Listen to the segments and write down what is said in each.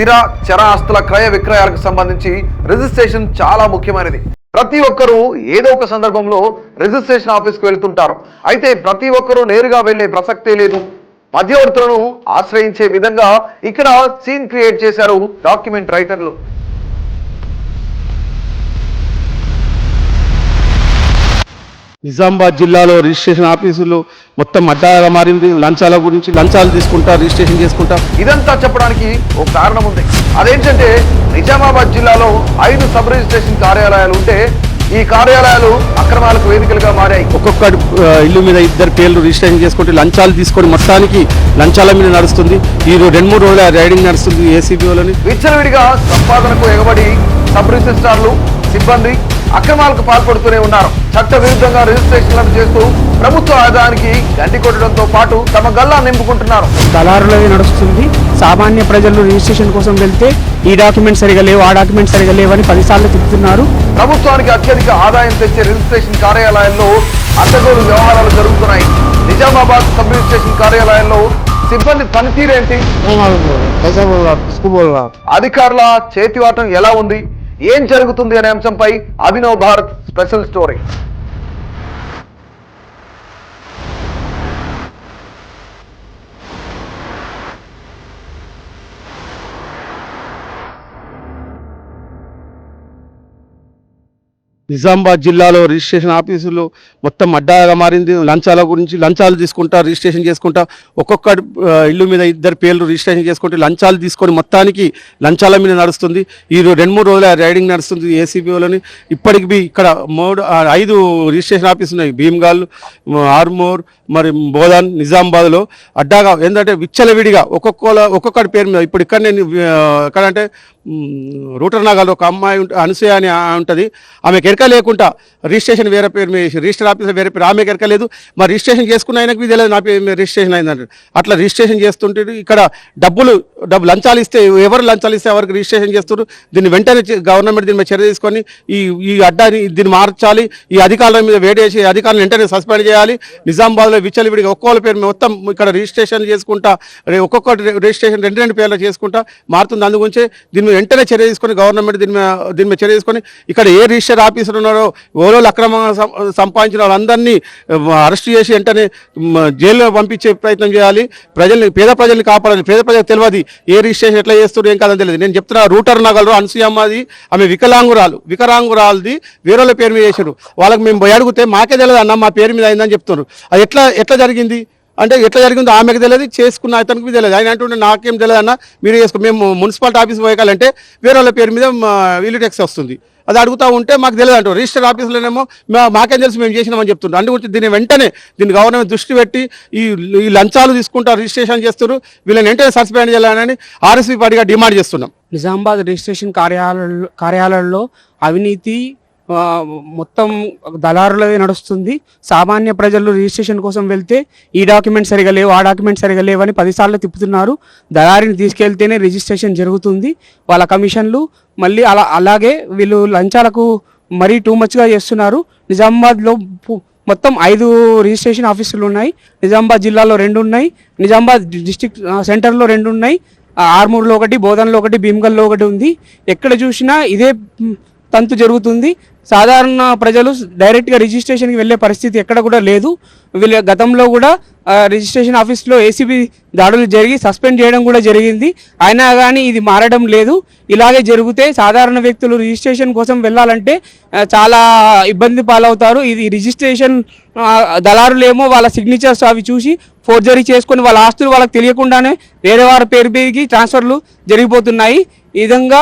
స్థిర చర ఆస్తుల క్రయ విక్రయాలకు సంబంధించి రిజిస్ట్రేషన్ చాలా ముఖ్యమైనది. ప్రతి ఒక్కరూ ఏదో ఒక సందర్భంలో రిజిస్ట్రేషన్ ఆఫీస్కి వెళ్తుంటారు. అయితే ప్రతి ఒక్కరూ నేరుగా వెళ్లే ప్రసక్తే లేదు. మధ్యవర్తులను ఆశ్రయించే విధంగా ఇక్కడ సీన్ క్రియేట్ చేశారు డాక్యుమెంట్ రైటర్లు. నిజామాబాద్ జిల్లాలో రిజిస్ట్రేషన్ ఆఫీసులు మొత్తం అడ్డాగా మారింది. లంచాల గురించి లంచాలు తీసుకుంటా రిజిస్ట్రేషన్ చేసుకుంటా. ఇదంతా చెప్పడానికి ఒక కారణం ఉంది. అదేంటంటే నిజామాబాద్ జిల్లాలో 5 సబ్ రిజిస్ట్రేషన్ కార్యాలయాలు ఉంటే ఈ కార్యాలయాలు అక్రమాలకు వేదికలుగా మారాయి. ఒక్కొక్క ఇల్లు మీద 2 పేర్లు రిజిస్ట్రేషన్ చేసుకుంటే లంచాలు తీసుకొని మొత్తానికి లంచాల మీద నడుస్తుంది. ఈ 2-3 రోజుల రైడింగ్ నడుస్తుంది ఏసీబీ వాళ్ళని. విచ్చలవిడిగా సంపాదనకు ఎగబడి సబ్ రిజిస్ట్రార్లు సిబ్బంది అక్రమాలకు పాల్పడుతూనే ఉన్నారు. చట్ట విరుద్ధంగా రిజిస్ట్రేషన్లను చేస్తూ ప్రభుత్వ ఆదాయానికి గండి కొట్టడంతో పాటు తమ గల్లా నింపుకుంటున్నారు. దళారులది నడుస్తుంది. సామాన్య ప్రజలు రిజిస్ట్రేషన్ కోసం వెళ్తే ఈ డాక్యుమెంట్ సరిగా లేవు, ఆ డాక్యుమెంట్ సరిగా లేవని 10 సార్లు తిప్పుతున్నారు. ప్రభుత్వానికి అత్యధిక ఆదాయం తెచ్చే రిజిస్ట్రేషన్ కార్యాలయాల్లో అడ్డగోలు వ్యవహారాలు జరుగుతున్నాయి. నిజామాబాద్ సబ్ రిజిస్ట్రేషన్ కార్యాలయాల్లో సిబ్బంది పనితీరేంటి? అధికారుల చేతివాటం ఎలా ఉంది, ఏం జరుగుతుంది అనే అంశంపై అభినవ్ భారత్ స్పెషల్ స్టోరీ. నిజామాబాద్ జిల్లాలో రిజిస్ట్రేషన్ ఆఫీసులు మొత్తం అడ్డాగా మారింది. లంచాల గురించి లంచాలు తీసుకుంటా రిజిస్ట్రేషన్ చేసుకుంటా. ఒక్కొక్క ఇల్లు మీద 2 పేర్లు రిజిస్ట్రేషన్ చేసుకుంటే లంచాలు తీసుకొని మొత్తానికి లంచాల మీద నడుస్తుంది. ఈ 2-3 రోజుల రైడింగ్ నడుస్తుంది ఏసీబీ వాళ్ళని. ఇప్పటికి ఇక్కడ 5 రిజిస్ట్రేషన్ ఆఫీసులు ఉన్నాయి. భీమ్గాల్, ఆర్మూర్, మరి బోధన్, నిజామాబాద్లో అడ్డాగా ఏంటంటే విచ్చలవిడిగా ఒక్కొక్కటి పేరు మీద. ఇప్పుడు ఇక్కడ నేను ఎక్కడంటే రూటర్ నగర్లో ఒక అమ్మాయి అనసూయ అని ఉంటుంది. ఆమెకు ఎరక లేకుండా రిజిస్ట్రేషన్ వేరే పేరు మీద చేసి రిజిస్టర్ ఆఫీసర్ వేరే పేరు, ఆమెకు ఎరక లేదు. మరి రిజిస్ట్రేషన్ చేసుకున్న ఆయనకు తెలియదు నా పేరు రిజిస్ట్రేషన్ అయిందంటే. అట్లా రిజిస్ట్రేషన్ చేస్తుంటే ఇక్కడ డబ్బు లంచాలు ఇస్తే ఎవరు లంచాలు ఇస్తే ఎవరికి రిజిస్ట్రేషన్ చేస్తారు. దీన్ని వెంటనే గవర్నమెంట్ దీని మీద చర్య తీసుకొని ఈ అడ్డాని దీన్ని మార్చాలి. ఈ అధికారుల మీద వేడేసి అధికారులను వెంటనే సస్పెండ్ చేయాలి. నిజామాబాద్లో విచ్చలవిడిగా ఒక్కొక్క పేరు మొత్తం ఇక్కడ రిజిస్ట్రేషన్ చేసుకుంటా ఒక్కొక్క రిజిస్ట్రేషన్ 2 పేర్లు చేసుకుంటా మారుతుంది. అందుగురించే దీని వెంటనే చర్య తీసుకొని గవర్నమెంట్ దీని మీద చర్య తీసుకొని ఇక్కడ ఏ రిజిస్టర్ ఆఫీసర్ ఉన్నారో ఓలో అక్రమంగా సంపాదించిన వాళ్ళందరినీ అరెస్ట్ చేసి వెంటనే జైల్లో పంపించే ప్రయత్నం చేయాలి. పేద ప్రజల్ని కాపాడాలి. పేద ప్రజలకు తెలియదు ఏ రిజిస్ట్రేషన్ ఎట్లా చేస్తారు ఏం కాదని తెలియదు. నేను చెప్తున్నా రూటర్ నగర్లో అనసూయమ్మది ఆమె వికలాంగురాలది వేరే పేరు మీద చేశారు. వాళ్ళకి మేము పోయి అడిగితే మాకే తెలియదు అన్న మా పేరు మీద అయిందని చెప్తున్నారు. అది ఎట్లా జరిగింది అంటే ఎట్లా జరిగిందో ఆమెకు తెలియదు, చేసుకున్న అతనికి తెలియదు. ఆయన అంటుంటే నాకేం తెలియదు అన్న మీరు చేసుకో, మేము మున్సిపాలిటీ ఆఫీస్ పోయాలంటే వేరే వాళ్ళ పేరు మీద ఇల్లు ట్యాక్స్ వస్తుంది. అది అడుగుతూ ఉంటే మాకు తెలియదు అంటారు. రిజిస్టర్ ఆఫీసులోనేమో మాకేం తెలుసు మేము చేసినామని చెప్తుంటారు. అందుగురించి దీన్ని గవర్నమెంట్ దృష్టి పెట్టి ఈ లంచాలు తీసుకుంటా రిజిస్ట్రేషన్ చేస్తారు. వీళ్ళని వెంటనే సస్పెండ్ చేయాలని ఆర్ఎస్పీ పార్టీగా డిమాండ్ చేస్తున్నాం. నిజామాబాద్ రిజిస్ట్రేషన్ కార్యాలయాల్లో అవినీతి మొత్తం దళారులదే నడుస్తుంది. సామాన్య ప్రజలు రిజిస్ట్రేషన్ కోసం వెళ్తే ఈ డాక్యుమెంట్ సరిగా లేవు, ఆ డాక్యుమెంట్ సరిగా లేవని 10 సార్లు తిప్పుతున్నారు. దళారిని తీసుకెళ్తేనే రిజిస్ట్రేషన్ జరుగుతుంది. వాళ్ళ కమిషన్లు మళ్ళీ అలాగే వీళ్ళు లంచాలకు మరీ టూ మచ్గా చేస్తున్నారు. నిజామాబాద్లో మొత్తం 5 రిజిస్ట్రేషన్ ఆఫీసులు ఉన్నాయి. నిజామాబాద్ జిల్లాలో 2 ఉన్నాయి. నిజామాబాద్ డిస్టిక్ సెంటర్లో 2 ఉన్నాయి. ఆర్మూర్లో 1, బోధన్లో 1, భీమ్గల్లో 1 ఉంది. ఎక్కడ చూసినా ఇదే తంతు జరుగుతుంది. సాధారణ ప్రజలు డైరెక్ట్గా రిజిస్ట్రేషన్కి వెళ్ళే పరిస్థితి ఎక్కడ కూడా లేదు. వీళ్ళ గతంలో కూడా రిజిస్ట్రేషన్ ఆఫీస్లో ఏసీబీ దాడులు జరిగి సస్పెండ్ చేయడం కూడా జరిగింది. అయినా కానీ ఇది మారడం లేదు. ఇలాగే జరిగితే సాధారణ వ్యక్తులు రిజిస్ట్రేషన్ కోసం వెళ్ళాలంటే చాలా ఇబ్బంది పాలవుతారు. ఇది రిజిస్ట్రేషన్ దళారులేమో వాళ్ళ సిగ్నేచర్స్ అవి చూసి ఫోర్జరీ చేసుకొని వాళ్ళ ఆస్తులు వాళ్ళకి తెలియకుండానే వేరే వారి పేరు పేరుకి ట్రాన్స్ఫర్లు జరిగిపోతున్నాయి. ఈ విధంగా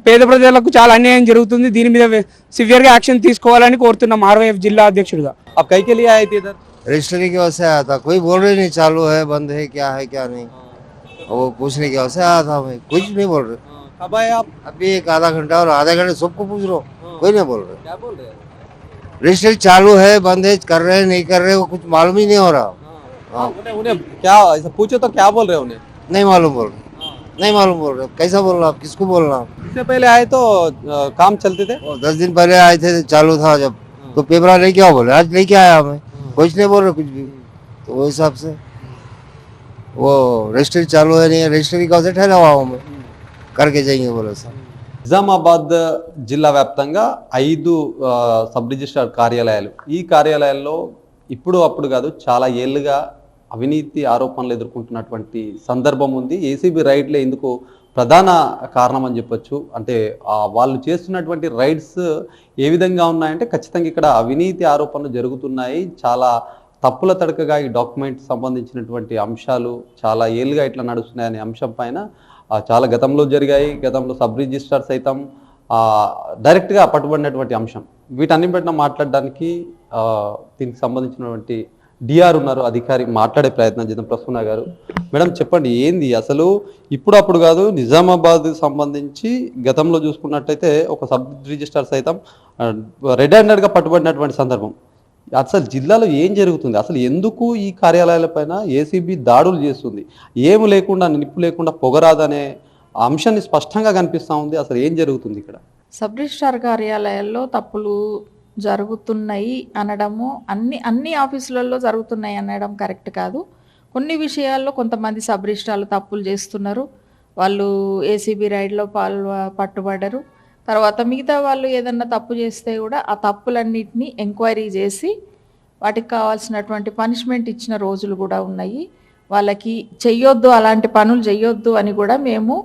పేద ప్రజలకు చాలా అన్యాయం జరుగుతుంది. దీని మీద సివియర్గా యాక్షన్ తీసుకోవాలని కోరుతున్నాం ఆర్వైఎఫ్ జిల్లా అధ్యక్షుడిగా. अब कई के लिए आए थे इधर? रजिस्ट्री की वजह से आया था. कोई बोल रहे नहीं चालू है बंद है क्या नहीं. वो पूछने की वजह से आया था. भाई कुछ नहीं बोल रहे. कब आए आप? अभी 1 घंटा और आधे घंटे सबको पूछ रहा हूँ, कोई नहीं बोल रहे. क्या बोल रहे हैं? रजिस्ट्री चालू है बंद है कर रहे हैं नहीं कर रहे वो कुछ मालूम ही नहीं हो रहा. उन्हें क्या ऐसा पूछो तो क्या बोल रहे हैं? उन्हें नहीं मालूम बोल रहे. नहीं मालूम बोल रहे. कैसा बोल रहा आप, किसको बोल रहा. इससे पहले आए तो काम चलते थे? 10 दिन पहले आए थे चालू था जब, तो पेपर लेके आओ बोले. आज लेके आया हमें. कुछ नहीं बोल रहे कुछ भी. तो वो हिसाब से वो रजिस्ट्री चालू है नहीं है. रजिस्ट्री का ठहरा हुआ हूँ मैं. करके जाएंगे बोले सर। నిజామాబాద్ జిల్లా వ్యాప్తంగా 5 సబ్ రిజిస్ట్రార్ కార్యాలయాలు. ఈ కార్యాలయాల్లో ఇప్పుడు అప్పుడు కాదు చాలా ఏళ్ళుగా అవినీతి ఆరోపణలు ఎదుర్కొంటున్నటువంటి సందర్భం ఉంది. ఏసీబీ రైడ్లే ఇందుకు ప్రధాన కారణం అని చెప్పొచ్చు. అంటే వాళ్ళు చేస్తున్నటువంటి రైడ్స్ ఏ విధంగా ఉన్నాయంటే ఖచ్చితంగా ఇక్కడ అవినీతి ఆరోపణలు జరుగుతున్నాయి. చాలా తప్పుల తడకగా ఈ డాక్యుమెంట్ సంబంధించినటువంటి అంశాలు చాలా ఏళ్ళుగా ఇట్లా నడుస్తున్నాయనే అంశం పైన చాలా గతంలో జరిగాయి. గతంలో సబ్ రిజిస్ట్రార్ సైతం డైరెక్ట్గా పట్టుబడినటువంటి అంశం. వీటన్నిటిని మాట్లాడడానికి దీనికి సంబంధించినటువంటి డిఆర్ ఉన్నారు, అధికారి మాట్లాడే ప్రయత్నం చేద్దాం. ప్రసన్న గారు, మేడం చెప్పండి, ఏంది అసలు ఇప్పుడు అప్పుడు కాదు నిజామాబాద్ సంబంధించి గతంలో చూసుకున్నట్టయితే ఒక సబ్ రిజిస్ట్రార్ సైతం రెడ్ హ్యాండెడ్గా పట్టుబడినటువంటి సందర్భం. అసలు జిల్లాలో ఏం జరుగుతుంది, అసలు ఎందుకు ఈ కార్యాలయాలపైన ఏసీబీ దాడులు చేస్తుంది, ఏమి లేకుండా నిప్పు లేకుండా పొగరాదనే అంశాన్ని స్పష్టంగా కనిపిస్తూ ఉంది. అసలు ఏం జరుగుతుంది ఇక్కడ? సబ్ రిజిస్ట్రార్ కార్యాలయాల్లో తప్పులు జరుగుతున్నాయి అనడము అన్ని ఆఫీసులలో జరుగుతున్నాయి అనడం కరెక్ట్ కాదు. కొన్ని విషయాల్లో కొంతమంది సబ్ రిజిస్ట్రార్లు తప్పులు చేస్తున్నారు, వాళ్ళు ఏసీబీ రైడ్లో పట్టుబడరు. తర్వాత మిగతా వాళ్ళు ఏదన్నా తప్పు చేస్తే కూడా ఆ తప్పులన్నిటినీ ఎంక్వైరీ చేసి వాటికి కావాల్సినటువంటి పనిష్మెంట్ ఇచ్చిన రోజులు కూడా ఉన్నాయి. వాళ్ళకి చెయ్యొద్దు, అలాంటి పనులు చెయ్యొద్దు అని కూడా మేము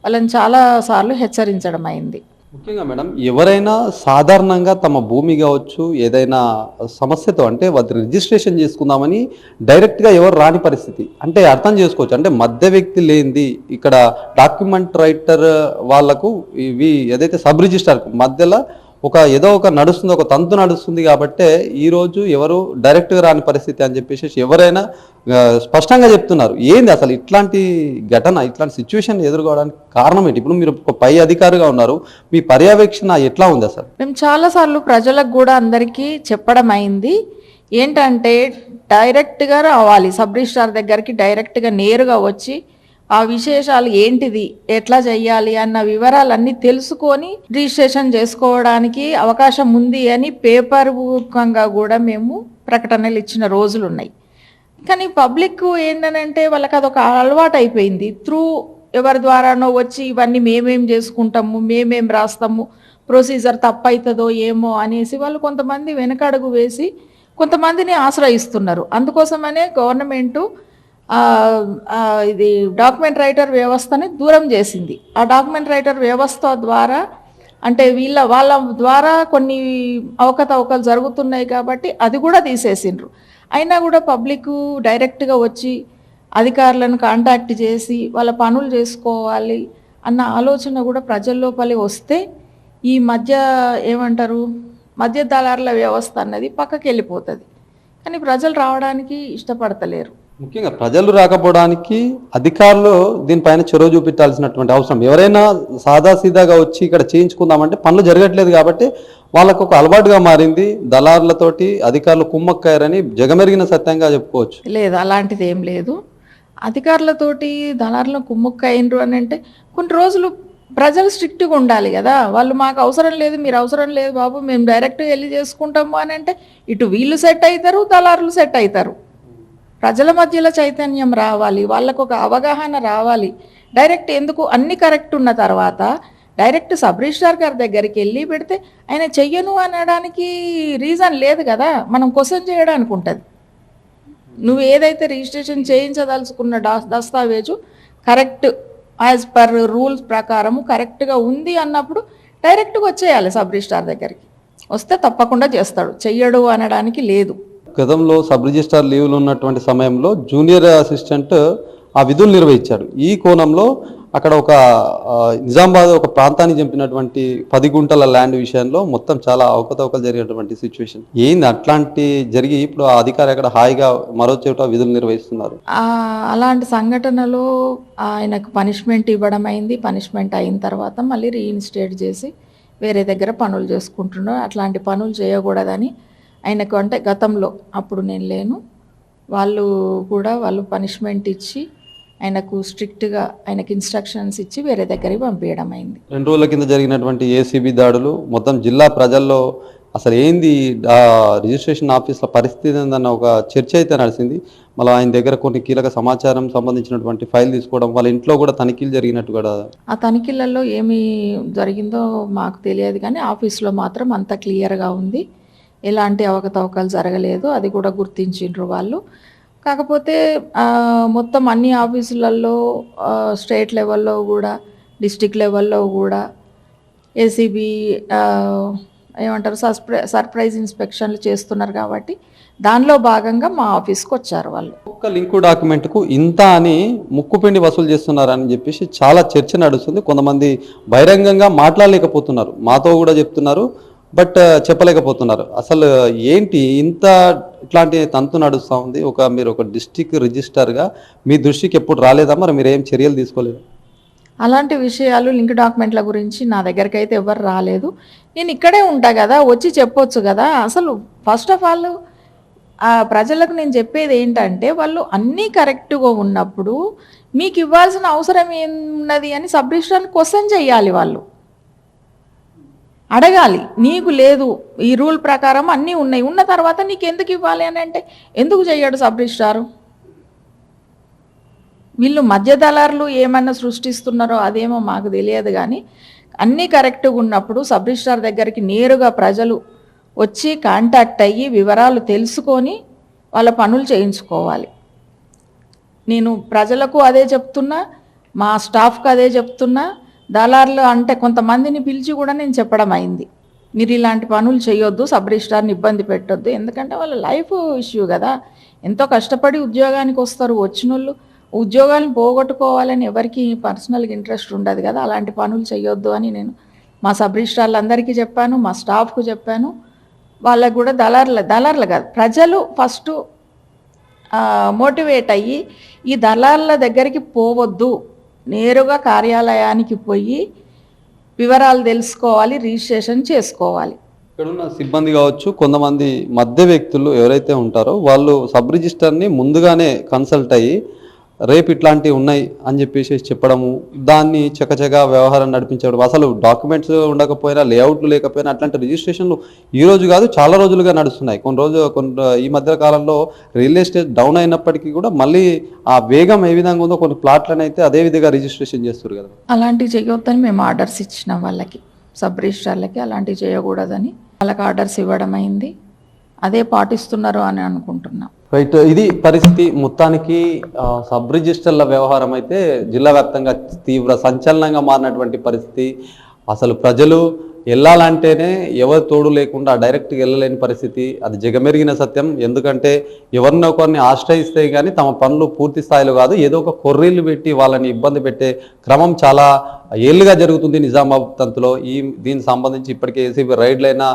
వాళ్ళని చాలాసార్లు హెచ్చరించడం అయింది. ముఖ్యంగా మేడం, ఎవరైనా సాధారణంగా తమ భూమి కావచ్చు ఏదైనా సమస్యతో అంటే వాళ్ళు రిజిస్ట్రేషన్ చేసుకుందామని డైరెక్ట్గా ఎవరు రాని పరిస్థితి. అంటే అర్థం చేసుకోవచ్చు, అంటే మధ్య వ్యక్తి లేనిది ఇక్కడ డాక్యుమెంట్ రైటర్ వాళ్లకు ఇవి ఏదైతే సబ్ రిజిస్ట్రార్ మధ్యలో ఏదో ఒక నడుస్తుంది, ఒక తంతు నడుస్తుంది. కాబట్టే ఈరోజు ఎవరు డైరెక్ట్గా రాని పరిస్థితి అని చెప్పేసి ఎవరైనా స్పష్టంగా చెప్తున్నారు. ఏంది అసలు ఇట్లాంటి ఘటన, ఇట్లాంటి సిచ్యువేషన్ ఎదుర్కోవడానికి కారణం ఏంటి? ఇప్పుడు మీరు ఒక పై అధికారిగా ఉన్నారు, మీ పర్యవేక్షణ ఎట్లా ఉంది అసలు? మేము చాలాసార్లు ప్రజలకు కూడా అందరికీ చెప్పడం అయింది. ఏంటంటే డైరెక్ట్గా రావాలి, సబ్ రిజిస్ట్రార్ దగ్గరికి డైరెక్ట్గా నేరుగా వచ్చి ఆ విశేషాలు ఏంటిది, ఎట్లా చెయ్యాలి అన్న వివరాలన్నీ తెలుసుకొని రిజిస్ట్రేషన్ చేసుకోవడానికి అవకాశం ఉంది అని పేపర్ ముఖంగా కూడా మేము ప్రకటనలు ఇచ్చిన రోజులు ఉన్నాయి. కానీ పబ్లిక్ ఏంటనంటే వాళ్ళకి అదొక అలవాటు అయిపోయింది. ఎవరి ద్వారానో వచ్చి ఇవన్నీ మేమేం చేసుకుంటాము, మేమేం రాస్తాము, ప్రొసీజర్ తప్పవుతుందో ఏమో అనేసి వాళ్ళు కొంతమంది వెనకడుగు వేసి కొంతమందిని ఆశ్రయిస్తున్నారు. అందుకోసమనే గవర్నమెంటు ఇది డాక్యుమెంట్ రైటర్ వ్యవస్థని దూరం చేసింది. ఆ డాక్యుమెంట్ రైటర్ వ్యవస్థ ద్వారా అంటే వాళ్ళ ద్వారా కొన్ని అవకతవకలు జరుగుతున్నాయి కాబట్టి అది కూడా తీసేసిండ్రు. అయినా కూడా పబ్లిక్ డైరెక్ట్గా వచ్చి అధికారులను కాంటాక్ట్ చేసి వాళ్ళ పనులు చేసుకోవాలి అన్న ఆలోచన కూడా ప్రజల్లోపలి వస్తే ఈ మధ్య దళారుల వ్యవస్థ అన్నది పక్కకి వెళ్ళిపోతుంది. కానీ ప్రజలు రావడానికి ఇష్టపడతలేరు. ముఖ్యంగా ప్రజలు రాకపోవడానికి అధికారులు దీనిపైన చొరవ చూపించాల్సినటువంటి అవసరం. ఎవరైనా సాదాసీదాగా వచ్చి ఇక్కడ చేయించుకుందామంటే పనులు జరగట్లేదు కాబట్టి వాళ్ళకు ఒక అలవాటుగా మారింది. దళారులతోటి అధికారులు కుమ్మక్కయ్యారని జగమెరిగిన సత్యంగా చెప్పుకోవచ్చు. లేదు, అలాంటిది ఏం లేదు. అధికారులతోటి దళారులను కుమ్మక్కయ్యిండ్రు అని అంటే కొన్ని రోజులు ప్రజలు స్ట్రిక్ట్గా ఉండాలి కదా. వాళ్ళు మాకు అవసరం లేదు, మీరు అవసరం లేదు బాబు, మేము డైరెక్ట్గా వెళ్ళి చేసుకుంటాము అని అంటే ఇటు వీళ్ళు సెట్ అవుతారు, దళారులు సెట్ అవుతారు. ప్రజల మధ్యలో చైతన్యం రావాలి, వాళ్ళకు ఒక అవగాహన రావాలి. డైరెక్ట్ ఎందుకు అన్ని కరెక్ట్ ఉన్న తర్వాత డైరెక్ట్ సబ్ రిజిస్ట్రార్ గారి దగ్గరికి వెళ్ళి పెడితే ఆయన చెయ్యను అనడానికి రీజన్ లేదు కదా, మనం క్వశ్చన్ చేయడానికి ఉంటుంది. నువ్వు ఏదైతే రిజిస్ట్రేషన్ చేయించదలుచుకున్న దస్తావేజు కరెక్ట్ యాజ్ పర్ రూల్స్ ప్రకారము కరెక్ట్గా ఉంది అన్నప్పుడు డైరెక్ట్గా వచ్చేయాలి సబ్ రిజిస్ట్రార్ దగ్గరికి. వస్తే తప్పకుండా చేస్తాడు, చెయ్యడు అనడానికి లేదు. గతంలో సబ్ రిజిస్ట్రార్ లీవ్లు ఉన్నటువంటి సమయంలో జూనియర్ అసిస్టెంట్ ఆ విధులు నిర్వహించాడు. ఈ కోణంలో అక్కడ ఒక నిజామాబాద్ ఒక ప్రాంతాన్ని చంపినటువంటి 10 గుంటల ల్యాండ్ విషయంలో మొత్తం చాలా అవకతవకలు జరిగినటువంటి సిచ్యువేషన్ ఏంది. అట్లాంటి జరిగి ఇప్పుడు ఆ అధికారి అక్కడ హాయిగా మరో చోట విధులు నిర్వహిస్తున్నారు. అలాంటి సంఘటనలో ఆయనకు పనిష్మెంట్ ఇవ్వడం అయింది. పనిష్మెంట్ అయిన తర్వాత మళ్ళీ రీఇన్స్టేట్ చేసి వేరే దగ్గర పనులు చేసుకుంటున్నారు. అట్లాంటి పనులు చేయకూడదని ఆయనకు అంటే గతంలో అప్పుడు నేను లేను, వాళ్ళు పనిష్మెంట్ ఇచ్చి ఆయనకు స్ట్రిక్ట్గా ఆయనకు ఇన్స్ట్రక్షన్స్ ఇచ్చి వేరే దగ్గరికి పంపించడం అయింది. 2 రోజుల కింద జరిగినటువంటి ఏసీబీ దాడులు మొత్తం జిల్లా ప్రజల్లో అసలు ఏంది రిజిస్ట్రేషన్ ఆఫీస్ల పరిస్థితి ఏందన్న ఒక చర్చ అయితే నడిచింది. మళ్ళీ ఆయన దగ్గర కొన్ని కీలక సమాచారం సంబంధించినటువంటి ఫైల్ తీసుకోవడం, వాళ్ళ ఇంట్లో కూడా తనిఖీలు జరిగినట్టు కూడా. ఆ తనిఖీలలో ఏమి జరిగిందో మాకు తెలియదు కానీ ఆఫీస్లో మాత్రం అంత క్లియర్గా ఉంది. ఎలాంటి అవకతవకలు జరగలేదు, అది కూడా గుర్తించిండ్రు వాళ్ళు. కాకపోతే మొత్తం అన్ని ఆఫీసులలో స్టేట్ లెవెల్లో కూడా డిస్ట్రిక్ట్ లెవెల్లో కూడా ఏసీబీ ఏమంటారు సర్ప్రైజ్ ఇన్స్పెక్షన్లు చేస్తున్నారు కాబట్టి దానిలో భాగంగా మా ఆఫీస్కి వచ్చారు వాళ్ళు. ఒక్క లింకు డాక్యుమెంట్కు ఇంత అని ముక్కుపిండి వసూలు చేస్తున్నారని చెప్పేసి చాలా చర్చ నడుస్తుంది. కొంతమంది బహిరంగంగా మాట్లాడలేకపోతున్నారు, మాతో కూడా చెప్తున్నారు, బట్ చెప్పలేకపోతున్నారు. అసలు ఏంటి ఇంత ఇట్లాంటి తంతు నడుస్తూ ఉంది? మీరు ఒక డిస్ట్రిక్ట్ రిజిస్టర్గా మీ దృష్టికి ఎప్పుడు రాలేదా? మరి మీరు ఏం చర్యలు తీసుకోలేదు? అలాంటి విషయాలు లింక్ డాక్యుమెంట్ల గురించి నా దగ్గరికి అయితే ఎవరు రాలేదు. నేను ఇక్కడే ఉంటా కదా, వచ్చి చెప్పొచ్చు కదా. అసలు ఫస్ట్ ఆఫ్ ఆల్ ప్రజలకు నేను చెప్పేది ఏంటంటే, వాళ్ళు అన్నీ కరెక్ట్గా ఉన్నప్పుడు మీకు ఇవ్వాల్సిన అవసరం ఏమున్నది అని సబ్ రిజిస్ట్రార్ని క్వశ్చన్ చేయాలి. వాళ్ళు అడగాలి, నీకు లేదు ఈ రూల్ ప్రకారం అన్నీ ఉన్నాయి, ఉన్న తర్వాత నీకు ఎందుకు ఇవ్వాలి అని అంటే ఎందుకు చేయడు సబ్ రిజిస్ట్రారు? వీళ్ళు మధ్య దళారులు ఏమన్నా సృష్టిస్తున్నారో అదేమో మాకు తెలియదు కానీ అన్నీ కరెక్ట్గా ఉన్నప్పుడు సబ్ రిజిస్ట్రార్ దగ్గరికి నేరుగా ప్రజలు వచ్చి కాంటాక్ట్ అయ్యి వివరాలు తెలుసుకొని వాళ్ళ పనులు చేయించుకోవాలి. నేను ప్రజలకు అదే చెప్తున్నా, మా స్టాఫ్కి అదే చెప్తున్నా. దళారులు అంటే కొంతమందిని పిలిచి కూడా నేను చెప్పడం అయింది, మీరు ఇలాంటి పనులు చేయొద్దు, సబ్ రిజిస్ట్రార్ని ఇబ్బంది పెట్టొద్దు. ఎందుకంటే వాళ్ళ లైఫ్ ఇష్యూ కదా, ఎంతో కష్టపడి ఉద్యోగానికి వస్తారు. వచ్చిన వాళ్ళు ఉద్యోగాలను పోగొట్టుకోవాలని ఎవరికి పర్సనల్గా ఇంట్రెస్ట్ ఉండదు కదా, అలాంటి పనులు చేయొద్దు అని నేను మా సబ్ రిజిస్ట్రార్లందరికీ చెప్పాను, మా స్టాఫ్కు చెప్పాను. వాళ్ళకు కూడా దళారులు కాదు, ప్రజలు ఫస్ట్ మోటివేట్ అయ్యి ఈ దళారుల దగ్గరికి పోవద్దు, నేరుగా కార్యాలయానికి పోయి వివరాలు తెలుసుకోవాలి, రిజిస్ట్రేషన్ చేసుకోవాలి. ఇక్కడున్న సిబ్బంది కావచ్చు, కొంతమంది మధ్య వ్యక్తులు ఎవరైతే ఉంటారో వాళ్ళు సబ్ రిజిస్టర్ని ముందుగానే కన్సల్ట్ అయ్యి రేపు ఇట్లాంటివి ఉన్నాయి అని చెప్పేసి చెప్పడము, దాన్ని చకచగా వ్యవహారం నడిపించడం. అసలు డాక్యుమెంట్స్ ఉండకపోయినా, లేఅవుట్లు లేకపోయినా అట్లాంటి రిజిస్ట్రేషన్లు ఈ రోజు కాదు చాలా రోజులుగా నడుస్తున్నాయి. ఈ మధ్య కాలంలో రియల్ ఎస్టేట్ డౌన్ అయినప్పటికీ కూడా మళ్ళీ ఆ వేగం ఏ విధంగా ఉందో కొన్ని ప్లాట్లను అయితే అదే విధంగా రిజిస్ట్రేషన్ చేస్తారు కదా. అలాంటివి చేయొద్దని మేము ఆర్డర్స్ ఇచ్చినాం వాళ్ళకి, సబ్ రిజిస్ట్రార్లకి అలాంటివి చేయకూడదని వాళ్ళకి ఆర్డర్స్ ఇవ్వడం అయింది. అదే పాటిస్తున్నారు అని అనుకుంటున్నాం. రైట్, ఇది పరిస్థితి. మొత్తానికి సబ్ రిజిస్టర్ల వ్యవహారం అయితే జిల్లా వ్యాప్తంగా తీవ్ర సంచలనంగా మారినటువంటి పరిస్థితి. అసలు ప్రజలు వెళ్ళాలంటేనే ఎవరు తోడు లేకుండా డైరెక్ట్గా వెళ్ళలేని పరిస్థితి, అది జగమెరిగిన సత్యం. ఎందుకంటే ఎవరినో కొన్ని ఆశ్రయిస్తే కానీ తమ పనులు పూర్తి స్థాయిలో కాదు, ఏదో ఒక కొర్రీలు పెట్టి వాళ్ళని ఇబ్బంది పెట్టే క్రమం చాలా ఏళ్ళుగా జరుగుతుంది నిజామాబాద్ తంతులో. దీనికి సంబంధించి ఇప్పటికే ఏసీబీ రైడ్లైన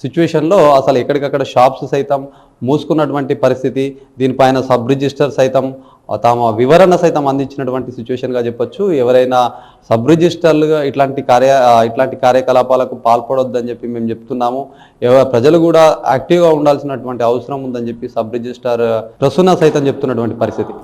సిచ్యువేషన్లో అసలు ఎక్కడికక్కడ షాప్స్ సైతం మూసుకున్నటువంటి పరిస్థితి. దీనిపైన సబ్ రిజిస్టర్ సైతం తమ వివరణ సైతం అందించినటువంటి సిచ్యువేషన్గా చెప్పొచ్చు. ఎవరైనా సబ్ రిజిస్టర్లుగా ఇట్లాంటి కార్యకలాపాలకు పాల్పడొద్దని చెప్పి మేము చెప్తున్నాము. ప్రజలు కూడా యాక్టివ్గా ఉండాల్సినటువంటి అవసరం ఉందని చెప్పి సబ్ రిజిస్టర్ ప్రసూన సైతం చెప్తున్నటువంటి పరిస్థితి.